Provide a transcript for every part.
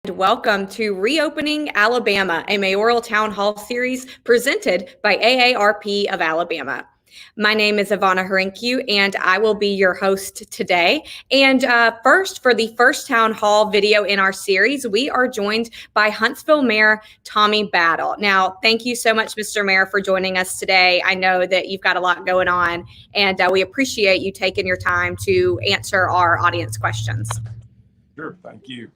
Welcome to Reopening Alabama, a mayoral town hall series presented by AARP of Alabama. My name is Ivana Hrynkiw, and I will be your host today. And first, for the first town hall video in our series, we are joined by Huntsville Mayor Tommy Battle. Now, thank you so much, Mr. Mayor, for joining us today. I know that you've got a lot going on, and we appreciate you taking your time to answer our audience questions. Sure, thank you.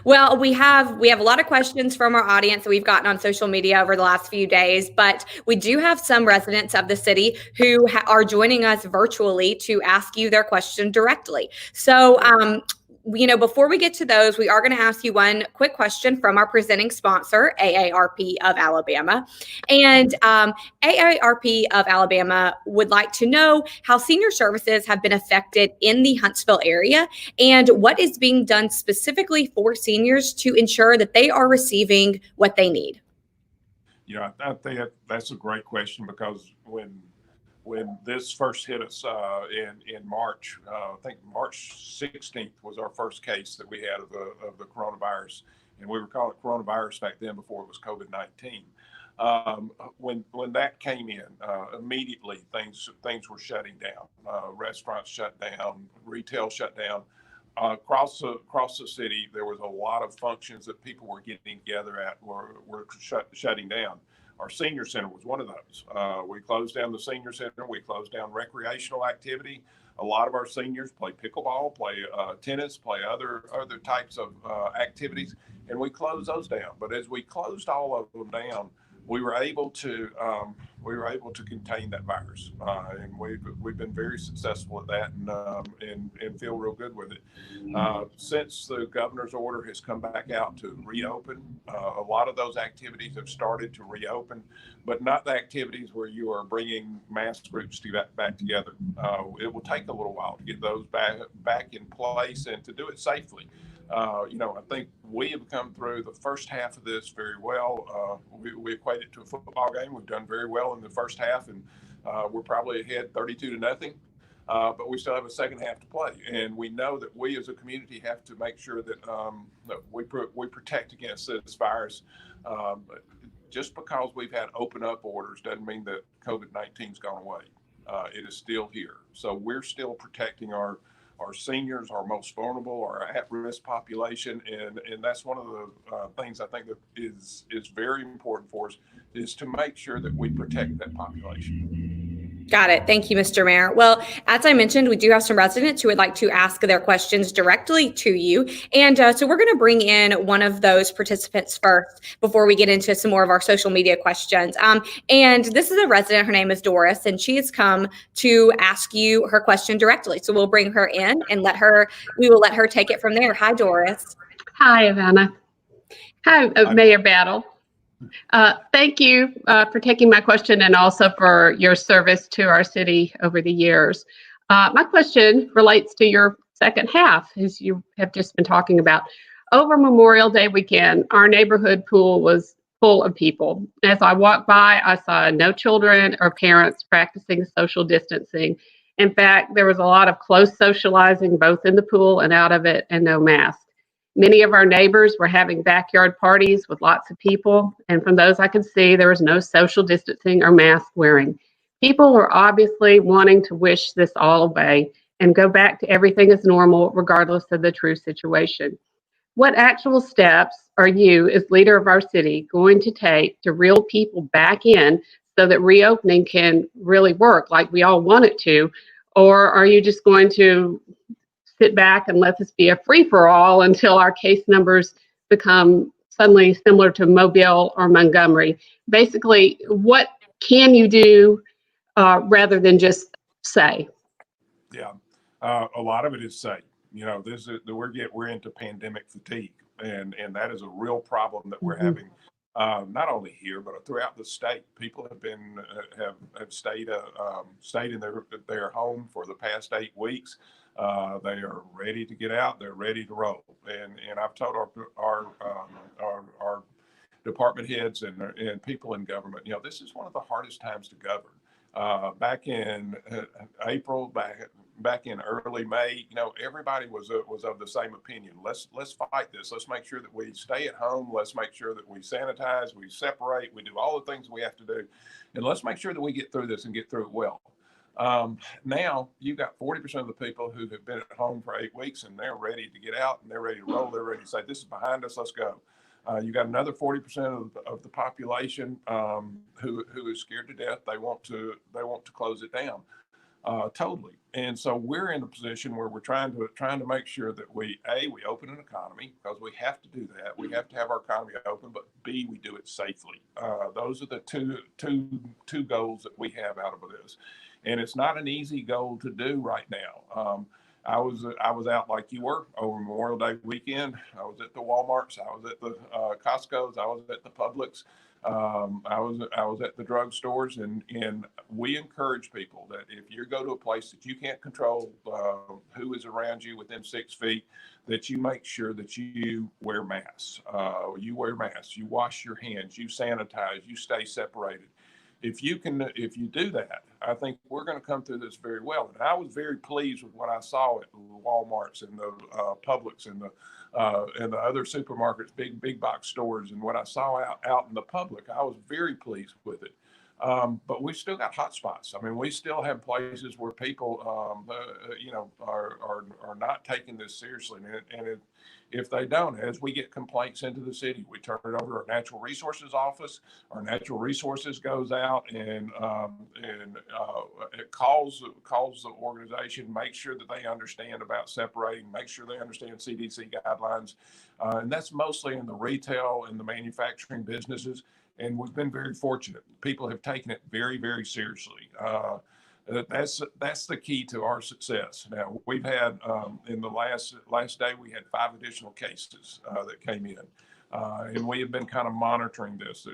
Well, we have a lot of questions from our audience that we've gotten on social media over the last few days, but we do have some residents of the city who are joining us virtually to ask you their question directly. So, before we get to those, we are going to ask you one quick question from our presenting sponsor, AARP of Alabama. And AARP of Alabama would like to know how senior services have been affected in the Huntsville area and what is being done specifically for seniors to ensure that they are receiving what they need. Yeah, I think that's a great question because when this first hit us in March, I think March 16th was our first case that we had of the coronavirus, and we were calling it coronavirus back then before it was COVID-19. When that came in, immediately things were shutting down. Restaurants shut down, retail shut down. Across the city, there was a lot of functions that people were getting together at were shutting down. Our senior center was one of those. We closed down the senior center. We closed down recreational activity. A lot of our seniors play pickleball, play tennis, play other types of activities, and we closed those down. But as we closed all of them down, we were able to contain that virus, and we've been very successful at that, and feel real good with it. Since the governor's order has come back out to reopen, a lot of those activities have started to reopen, but not the activities where you are bringing mass groups back together. It will take a little while to get those back in place and to do it safely. I think we have come through the first half of this very well. We equate it to a football game. We've done very well in the first half, and we're probably ahead 32-0. But we still have a second half to play, and we know that we as a community have to make sure that we protect against this virus. Just because we've had open up orders doesn't mean that COVID-19's gone away. It is still here, so we're still protecting our seniors, our most vulnerable, our at-risk population, and that's one of the things I think that is very important for us, is to make sure that we protect that population. Got it. Thank you, Mr. Mayor. Well, as I mentioned, we do have some residents who would like to ask their questions directly to you. And so we're going to bring in one of those participants first before we get into some more of our social media questions. And this is a resident. Her name is Doris, and she has come to ask you her question directly. So we'll bring her in and we will let her take it from there. Hi, Doris. Hi, Ivana. Hi, Mayor Battle. Thank you for taking my question and also for your service to our city over the years. My question relates to your second half, as you have just been talking about. Over Memorial Day weekend, our neighborhood pool was full of people. As I walked by, I saw no children or parents practicing social distancing. In fact, there was a lot of close socializing, both in the pool and out of it, and no mask. Many of our neighbors were having backyard parties with lots of people, and from those I could see, there was no social distancing or mask wearing. People were obviously wanting to wish this all away and go back to everything as normal, regardless of the true situation. What actual steps are you, as leader of our city, going to take to reel people back in so that reopening can really work like we all want it to? Or are you just going to sit back and let this be a free-for-all until our case numbers become suddenly similar to Mobile or Montgomery? Basically, what can you do rather than just say? Yeah, a lot of it is say. We're into pandemic fatigue, and that is a real problem that we're having. Not only here, but throughout the state. People have stayed in their home for the past 8 weeks. They are ready to get out. They're ready to roll. And I've told our department heads and people in government, this is one of the hardest times to govern. Back in April, back in early May, everybody was of the same opinion. Let's fight this. Let's make sure that we stay at home. Let's make sure that we sanitize, we separate, we do all the things we have to do, and let's make sure that we get through this and get through it well. Now you've got 40% of the people who have been at home for 8 weeks, and they're ready to get out, and they're ready to roll. They're ready to say, this is behind us, let's go. You got another 40% of the population who is scared to death. They want to close it down totally. And so we're in a position where we're trying to make sure that we open an economy, because we have to do that. We have to have our economy open, but B, we do it safely. Those are the two goals that we have out of this. And it's not an easy goal to do right now. I was out like you were over Memorial Day weekend. I was at the Walmarts. I was at the Costco's. I was at the Publix. I was at the drugstores, and we encourage people that if you go to a place that you can't control who is around you within 6 feet, that you make sure that you wear masks. You wear masks. You wash your hands. You sanitize. You stay separated. If you do that, I think we're going to come through this very well. And I was very pleased with what I saw at the Walmarts and the Publix and the other supermarkets, big box stores, and what I saw out in the public. I was very pleased with it. But we still got hot spots. I mean, we still have places where people, are not taking this seriously. And if they don't, as we get complaints into the city, we turn it over to our natural resources office. Our natural resources goes out and it calls the organization, make sure that they understand about separating, make sure they understand CDC guidelines. And that's mostly in the retail and the manufacturing businesses. And we've been very fortunate. People have taken it very, very seriously. That's the key to our success. Now, we've had, in the last day, we had 5 additional cases that came in. And we have been kind of monitoring this.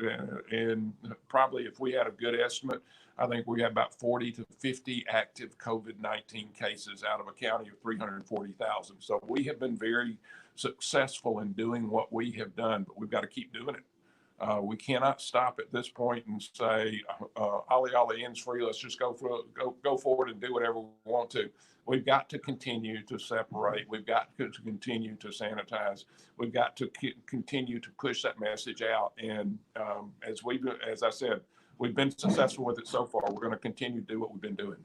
And probably if we had a good estimate, I think we have about 40 to 50 active COVID-19 cases out of a county of 340,000. So we have been very successful in doing what we have done, but we've got to keep doing it. We cannot stop at this point and say, ollie ends free. Let's just go forward and do whatever we want to. We've got to continue to separate. We've got to continue to sanitize. We've got to continue to push that message out. And as I said, we've been successful with it so far. We're going to continue to do what we've been doing.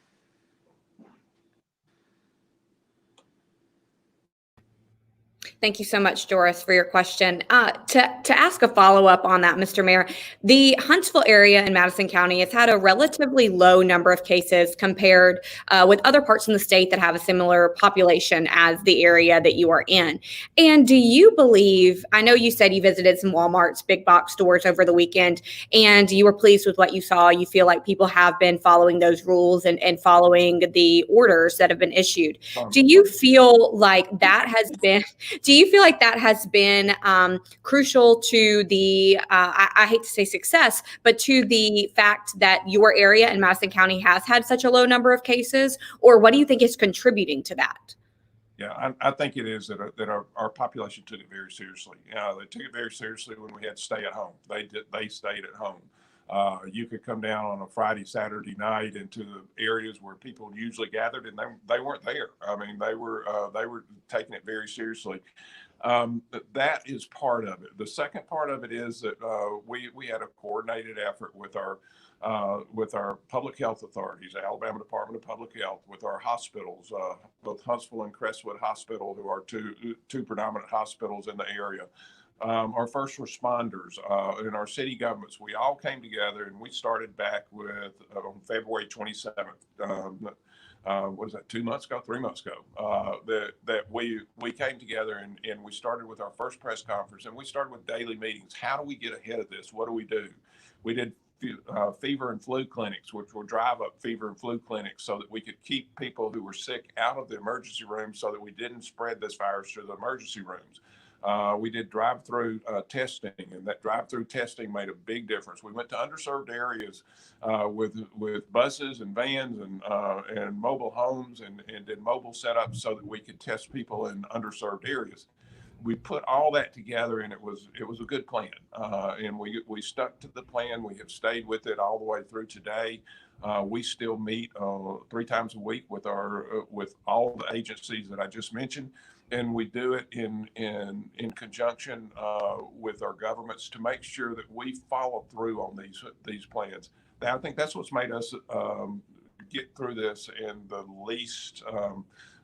Thank you so much, Doris, for your question. To ask a follow-up on that, Mr. Mayor, the Huntsville area in Madison County has had a relatively low number of cases compared with other parts in the state that have a similar population as the area that you are in. And do you believe, I know you said you visited some Walmart's big box stores over the weekend, and you were pleased with what you saw. You feel like people have been following those rules and following the orders that have been issued. Do you feel like that has been... Do you feel like that has been crucial to the, I hate to say success, but to the fact that your area in Madison County has had such a low number of cases? Or what do you think is contributing to that? Yeah, I think it is that our population took it very seriously. They took it very seriously when we had to stay at home. They stayed at home. You could come down on a Friday, Saturday night into the areas where people usually gathered, and they weren't there. I mean, they were taking it very seriously. That is part of it. The second part of it is that we had a coordinated effort with our public health authorities, the Alabama Department of Public Health, with our hospitals, both Huntsville and Crestwood Hospital, who are two predominant hospitals in the area. Our first responders and our city governments, we all came together, and we started back with on February 27th. Was that 2 months ago, 3 months ago, that we came together and we started with our first press conference, and we started with daily meetings. How do we get ahead of this? What do we do? We did fever and flu clinics, which were drive-up fever and flu clinics, so that we could keep people who were sick out of the emergency rooms so that we didn't spread this virus to the emergency rooms. We did drive-through testing, and that drive-through testing made a big difference. We went to underserved areas with buses and vans and mobile homes and did mobile setups so that we could test people in underserved areas. We put all that together, and it was a good plan. And we stuck to the plan. We have stayed with it all the way through today. We still meet 3 times a week with with all the agencies that I just mentioned, and we do it in conjunction with our governments to make sure that we follow through on these plans. Now, I think that's what's made us get through this in the least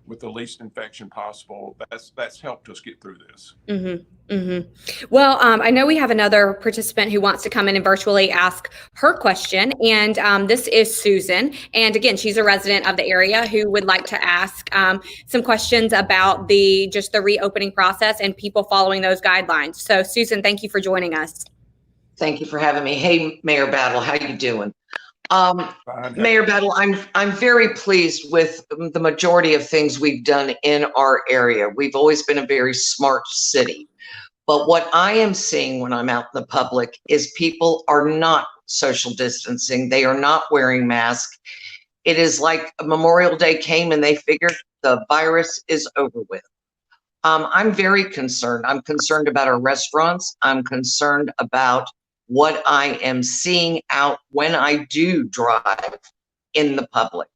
with the least infection possible. That's helped us get through this. Mm-hmm. Mm-hmm. Well, I know we have another participant who wants to come in and virtually ask her question, and this is Susan. And again, she's a resident of the area who would like to ask some questions about the reopening process and people following those guidelines. So, Susan, thank you for joining us. Thank you for having me. Hey, Mayor Battle, how you doing? Mayor Battle, I'm very pleased with the majority of things we've done in our area. We've always been a very smart city. But what I am seeing when I'm out in the public is people are not social distancing. They are not wearing masks. It is like Memorial Day came and they figured the virus is over with. I'm very concerned. I'm concerned about our restaurants. I'm concerned about what I am seeing out when I do drive in the public.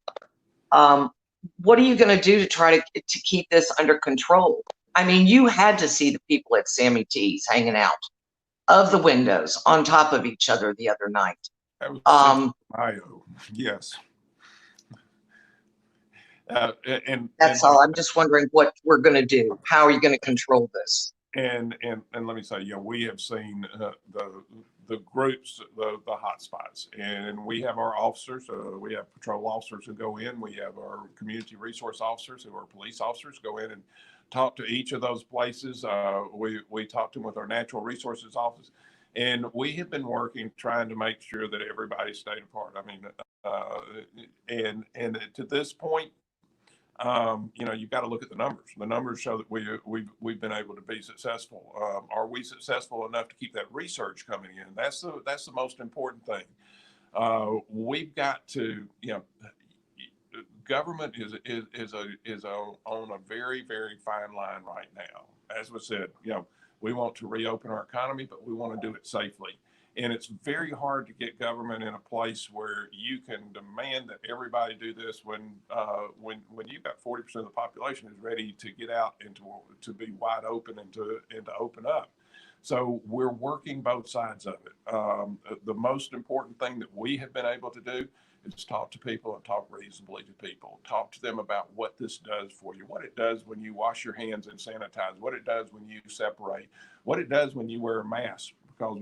What are you going to do to try to keep this under control? I mean, you had to see the people at Sammy T's hanging out of the windows on top of each other the other night. That was Mayo. Yes. And that's all. I'm just wondering what we're going to do. How are you going to control this? And let me say, we have seen the groups, the hot spots, and we have our officers. We have patrol officers who go in. We have our community resource officers who are police officers go in and talk to each of those places. We talk to them with our natural resources office, and we have been working trying to make sure that everybody stayed apart. I mean, and to this point, you've got to look at the numbers. The numbers show that we've been able to be successful. Are we successful enough to keep that research coming in? That's the most important thing. We've got to, government is on a very, very fine line right now. As we said, we want to reopen our economy, but we want to do it safely. And it's very hard to get government in a place where you can demand that everybody do this when you've got 40% of the population is ready to get out and to be wide open and to open up. So we're working both sides of it. The most important thing that we have been able to do is talk to people and talk reasonably to people. Talk to them about what this does for you, what it does when you wash your hands and sanitize, what it does when you separate, what it does when you wear a mask. Because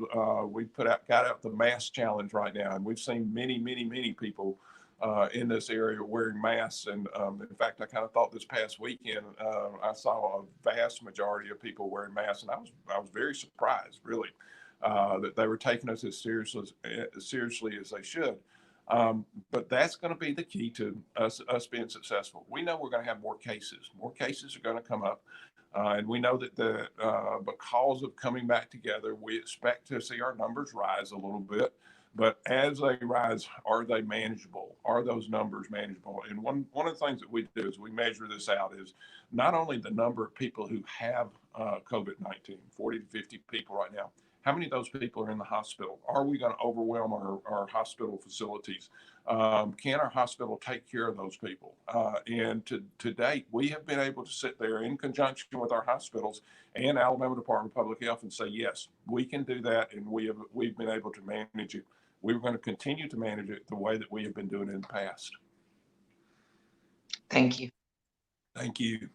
we got out the mask challenge right now, and we've seen many people in this area wearing masks. And in fact, I kind of thought this past weekend I saw a vast majority of people wearing masks, and I was very surprised, really, that they were taking us as seriously as they should. But that's going to be the key to us being successful. We know we're going to have more cases. More cases are going to come up. And we know that because of coming back together, we expect to see our numbers rise a little bit. But as they rise, are they manageable? Are those numbers manageable? And one of the things that we do is we measure this out is not only the number of people who have COVID-19, 40 to 50 people right now. How many of those people are in the hospital? Are we going to overwhelm our hospital facilities? Can our hospital take care of those people? And to date, we have been able to sit there in conjunction with our hospitals and Alabama Department of Public Health and say, yes, we can do that, and we've been able to manage it. We're going to continue to manage it the way that we have been doing it in the past. Thank you. Thank you.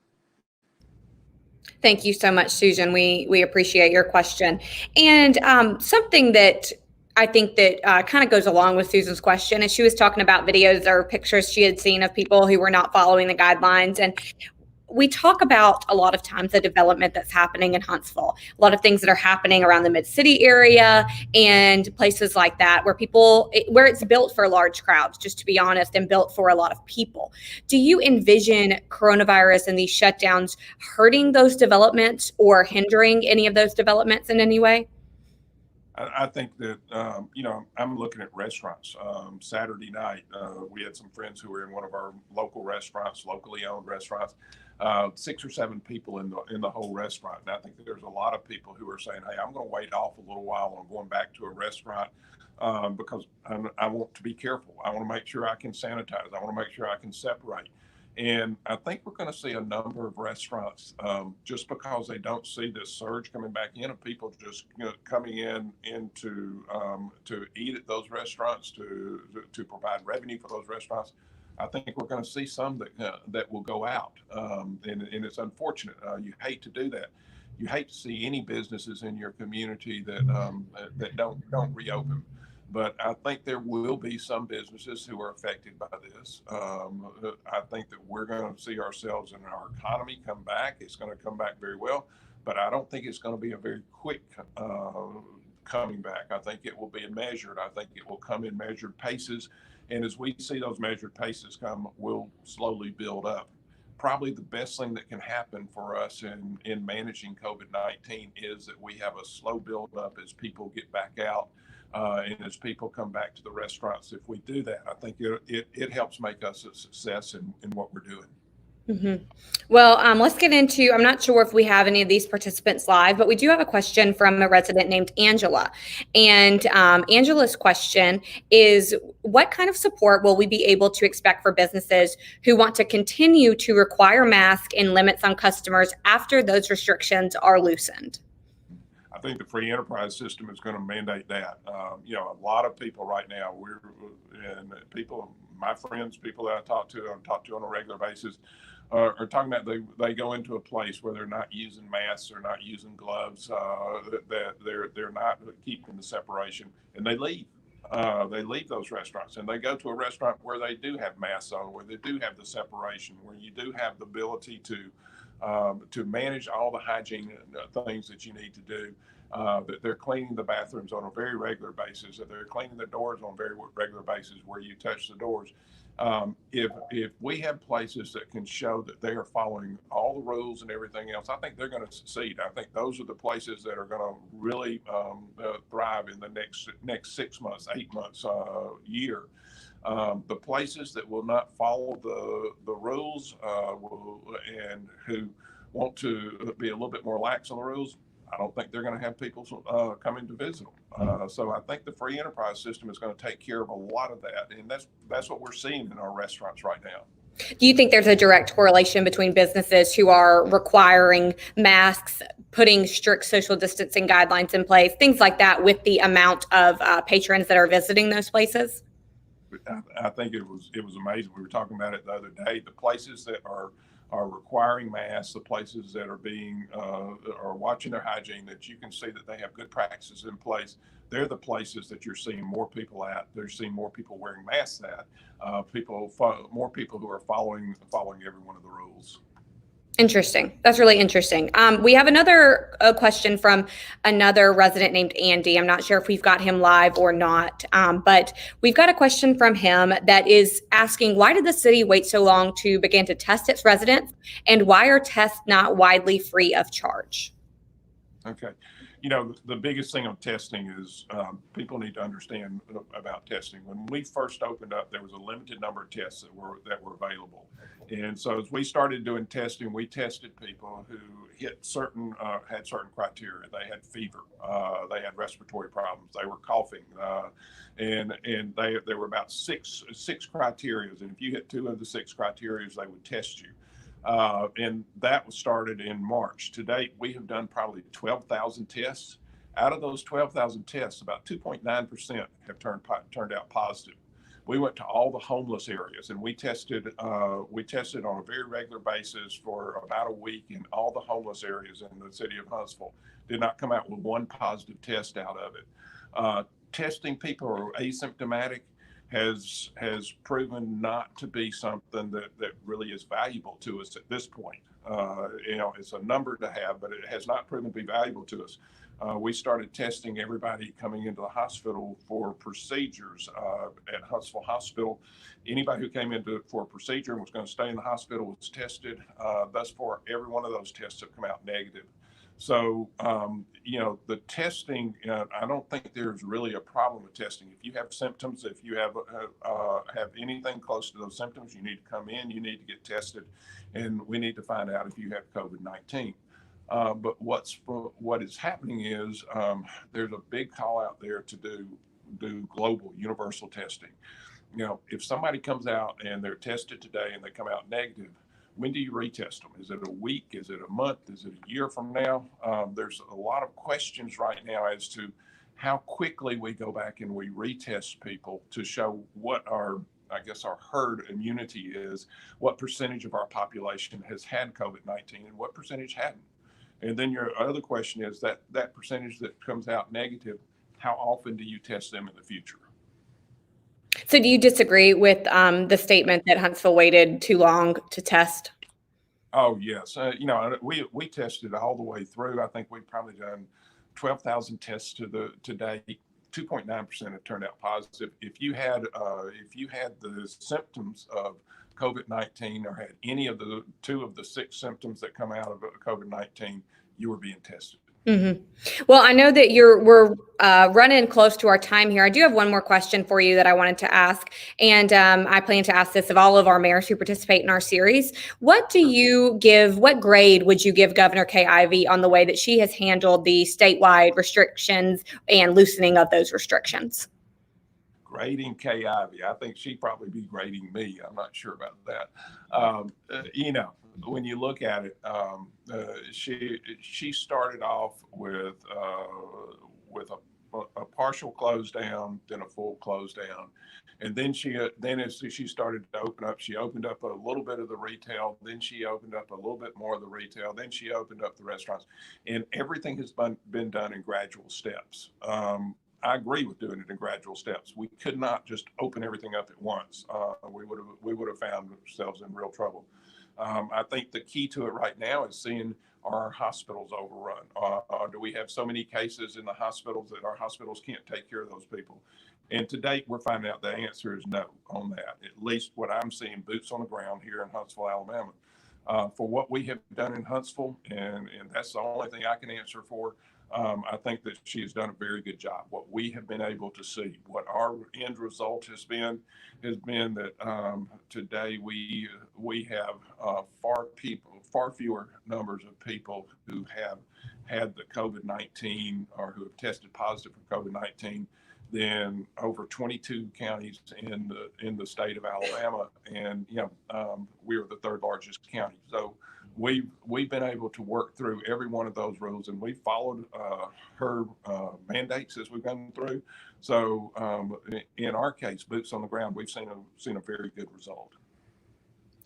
Thank you so much, Susan. We appreciate your question. And something that I think that kind of goes along with Susan's question is she was talking about videos or pictures she had seen of people who were not following the guidelines. And we talk about a lot of times the development that's happening in Huntsville, a lot of things that are happening around the Mid-City area and places like that where it's built for large crowds, just to be honest, and built for a lot of people. Do you envision coronavirus and these shutdowns hurting those developments or hindering any of those developments in any way? I think that, I'm looking at restaurants. Saturday night, we had some friends who were in one of our local restaurants, locally owned restaurants. 6 or 7 people in the whole restaurant. And I think that there's a lot of people who are saying, hey, I'm going to wait off a little while on going back to a restaurant because I want to be careful. I want to make sure I can sanitize. I want to make sure I can separate. And I think we're going to see a number of restaurants just because they don't see this surge coming back in of people just coming in to eat at those restaurants, to provide revenue for those restaurants. I think we're going to see some that will go out, and it's unfortunate. You hate to do that. You hate to see any businesses in your community that don't reopen. But I think there will be some businesses who are affected by this. I think that we're going to see ourselves and our economy come back. It's going to come back very well, but I don't think it's going to be a very quick coming back. I think it will be measured. I think it will come in measured paces. And as we see those measured paces come, we'll slowly build up. Probably the best thing that can happen for us in managing COVID-19 is that we have a slow build up as people get back out. And as people come back to the restaurants. If we do that, I think it helps make us a success in what we're doing. Mm-hmm. Well, let's get into, I'm not sure if we have any of these participants live, but we do have a question from a resident named Angela. And Angela's question is, what kind of support will we be able to expect for businesses who want to continue to require masks and limits on customers after those restrictions are loosened? I think the free enterprise system is going to mandate that. A lot of people right now, my friends, people that I talk to on a regular basis, are talking about they go into a place where they're not using masks, they're not using gloves, that they're not keeping the separation, and they leave. They leave those restaurants and they go to a restaurant where they do have masks on, where they do have the separation, where you do have the ability to manage all the hygiene things that you need to do. That they're cleaning the bathrooms on a very regular basis, that they're cleaning the doors on a very regular basis where you touch the doors. If we have places that can show that they are following all the rules and everything else, I think they're going to succeed. I think those are the places that are going to really thrive in the next 6 months, 8 months, year. The places that will not follow the rules and who want to be a little bit more lax on the rules, I don't think they're going to have people coming to visit them. So I think the free enterprise system is going to take care of a lot of that. And that's what we're seeing in our restaurants right now. Do you think there's a direct correlation between businesses who are requiring masks, putting strict social distancing guidelines in place, things like that, with the amount of patrons that are visiting those places? I think it was amazing. We were talking about it the other day. The places that are requiring masks, the places that are watching their hygiene, that you can see that they have good practices in place. They're the places that you're seeing more people at. They're seeing more people wearing masks at. More people who are following every one of the rules. Interesting. That's really interesting. We have another question from another resident named Andy. I'm not sure if we've got him live or not, but we've got a question from him that is asking, why did the city wait so long to begin to test its residents, and why are tests not widely free of charge? Okay. The biggest thing on testing is people need to understand about testing. When we first opened up, there was a limited number of tests that were available. And so as we started doing testing, we tested people who had certain criteria. They had fever, they had respiratory problems, they were coughing, and there were about six criteria. And if you hit 2 of the 6 criteria, they would test you. And that was started in March. To date, we have done probably 12,000 tests. Out of those 12,000 tests, about 2.9% have turned out positive. We went to all the homeless areas and we tested on a very regular basis for about a week in all the homeless areas in the city of Huntsville. Did not come out with one positive test out of it. Testing people who are asymptomatic has proven not to be something that really is valuable to us at this point. It's a number to have, but it has not proven to be valuable to us. We started testing everybody coming into the hospital for procedures at Huntsville Hospital. Anybody who came for a procedure and was going to stay in the hospital was tested. Thus far, every one of those tests have come out negative. So, the testing, I don't think there's really a problem with testing. If you have symptoms, if you have anything close to those symptoms, you need to come in, you need to get tested, and we need to find out if you have COVID-19. But what is happening is there's a big call out there to do global universal testing. If somebody comes out and they're tested today and they come out negative, when do you retest them? Is it a week? Is it a month? Is it a year from now? There's a lot of questions right now as to how quickly we go back and we retest people to show what our herd immunity is, what percentage of our population has had COVID-19 and what percentage hadn't. And then your other question is that percentage that comes out negative, how often do you test them in the future? So do you disagree with the statement that Huntsville waited too long to test? Oh, yes. We tested all the way through. I think we've probably done 12,000 tests to date. 2.9% have turned out positive. If you had the symptoms of COVID-19 or had any of the 2 of the 6 symptoms that come out of COVID-19, you were being tested. Mm-hmm. Well, I know that we're running close to our time here. I do have one more question for you that I wanted to ask, and I plan to ask this of all of our mayors who participate in our series. What grade would you give Governor Kay Ivey on the way that she has handled the statewide restrictions and loosening of those restrictions? Grading Kay Ivey, I think she'd probably be grading me. I'm not sure about that. When you look at it, she started off with a partial close down, then a full close down, and then as she started to open up, she opened up a little bit of the retail, then she opened up a little bit more of the retail, then she opened up the restaurants, and everything has been done in gradual steps. I agree with doing it in gradual steps. We could not just open everything up at once. We would have found ourselves in real trouble. I think the key to it right now is seeing, are our hospitals overrun? Do we have so many cases in the hospitals that our hospitals can't take care of those people? And to date, we're finding out the answer is no on that. At least what I'm seeing, boots on the ground here in Huntsville, Alabama. For what we have done in Huntsville, and that's the only thing I can answer for, I think that she has done a very good job. What we have been able to see, what our end result has been that today we have far fewer numbers of people who have had the COVID-19 or who have tested positive for COVID-19 than over 22 counties in the state of Alabama, and we are the 3rd largest county. So we've been able to work through every one of those rules, and we followed her mandates as we've gone through. So in our case, boots on the ground, we've seen a very good result.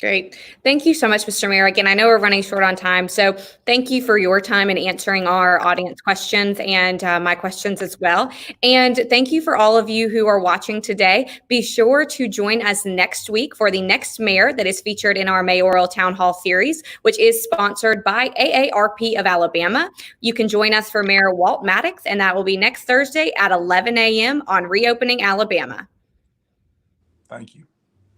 Great. Thank you so much, Mr. Mayor. Again, I know we're running short on time, so thank you for your time in answering our audience questions and my questions as well. And thank you for all of you who are watching today. Be sure to join us next week for the next mayor that is featured in our Mayoral Town Hall series, which is sponsored by AARP of Alabama. You can join us for Mayor Walt Maddox, and that will be next Thursday at 11 a.m. on Reopening Alabama. Thank you.